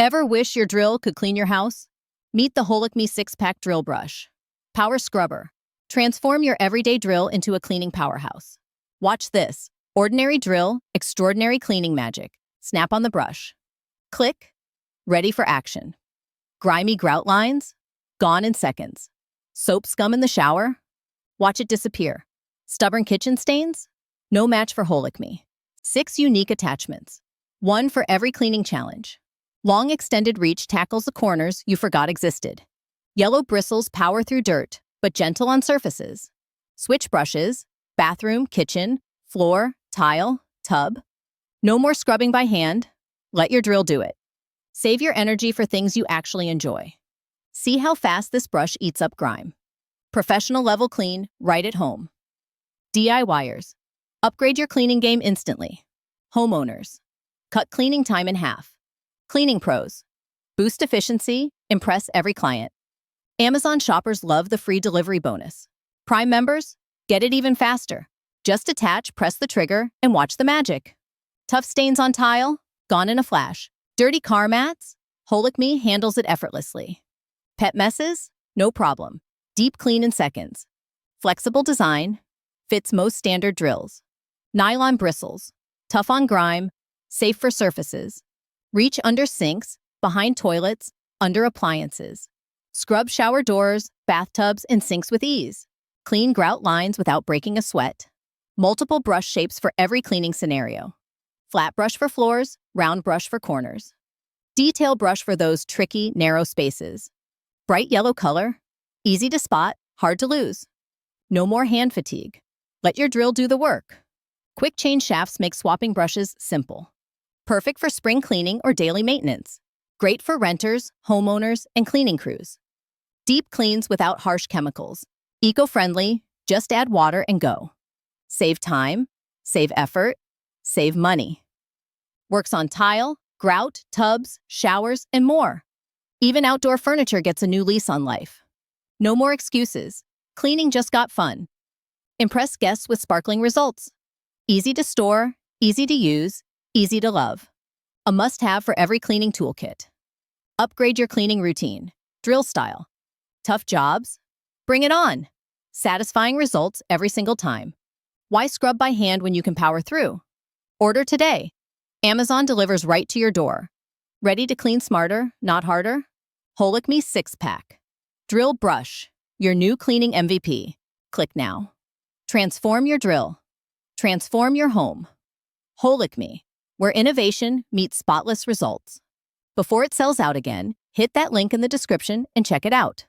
Ever wish your drill could clean your house? Meet the Holikme 6-pack drill brush. Power scrubber. Transform your everyday drill into a cleaning powerhouse. Watch this. Ordinary drill, extraordinary cleaning magic. Snap on the brush. Click. Ready for action. Grimy grout lines? Gone in seconds. Soap scum in the shower? Watch it disappear. Stubborn kitchen stains? No match for Holikme. 6 unique attachments. 1 for every cleaning challenge. Long extended reach tackles the corners you forgot existed. Yellow bristles power through dirt, but gentle on surfaces. Switch brushes, bathroom, kitchen, floor, tile, tub. No more scrubbing by hand. Let your drill do it. Save your energy for things you actually enjoy. See how fast this brush eats up grime. Professional level clean, right at home. DIYers. Upgrade your cleaning game instantly. Homeowners. Cut cleaning time in half. Cleaning pros. Boost efficiency, impress every client. Amazon shoppers love the free delivery bonus. Prime members, get it even faster. Just attach, press the trigger, and watch the magic. Tough stains on tile? Gone in a flash. Dirty car mats? Holikme handles it effortlessly. Pet messes? No problem. Deep clean in seconds. Flexible design? Fits most standard drills. Nylon bristles? Tough on grime, safe for surfaces. Reach under sinks, behind toilets, under appliances. Scrub shower doors, bathtubs, and sinks with ease. Clean grout lines without breaking a sweat. Multiple brush shapes for every cleaning scenario. Flat brush for floors, round brush for corners. Detail brush for those tricky, narrow spaces. Bright yellow color, easy to spot, hard to lose. No more hand fatigue. Let your drill do the work. Quick change shafts make swapping brushes simple. Perfect for spring cleaning or daily maintenance. Great for renters, homeowners, and cleaning crews. Deep cleans without harsh chemicals. Eco-friendly, just add water and go. Save time, save effort, save money. Works on tile, grout, tubs, showers, and more. Even outdoor furniture gets a new lease on life. No more excuses. Cleaning just got fun. Impress guests with sparkling results. Easy to store, easy to use, easy to love. A must-have for every cleaning toolkit. Upgrade your cleaning routine. Drill style. Tough jobs? Bring it on. Satisfying results every single time. Why scrub by hand when you can power through? Order today. Amazon delivers right to your door. Ready to clean smarter, not harder? Holikme 6-pack. Drill brush. Your new cleaning MVP. Click now. Transform your drill. Transform your home. Holikme, where innovation meets spotless results. Before it sells out again, hit that link in the description and check it out.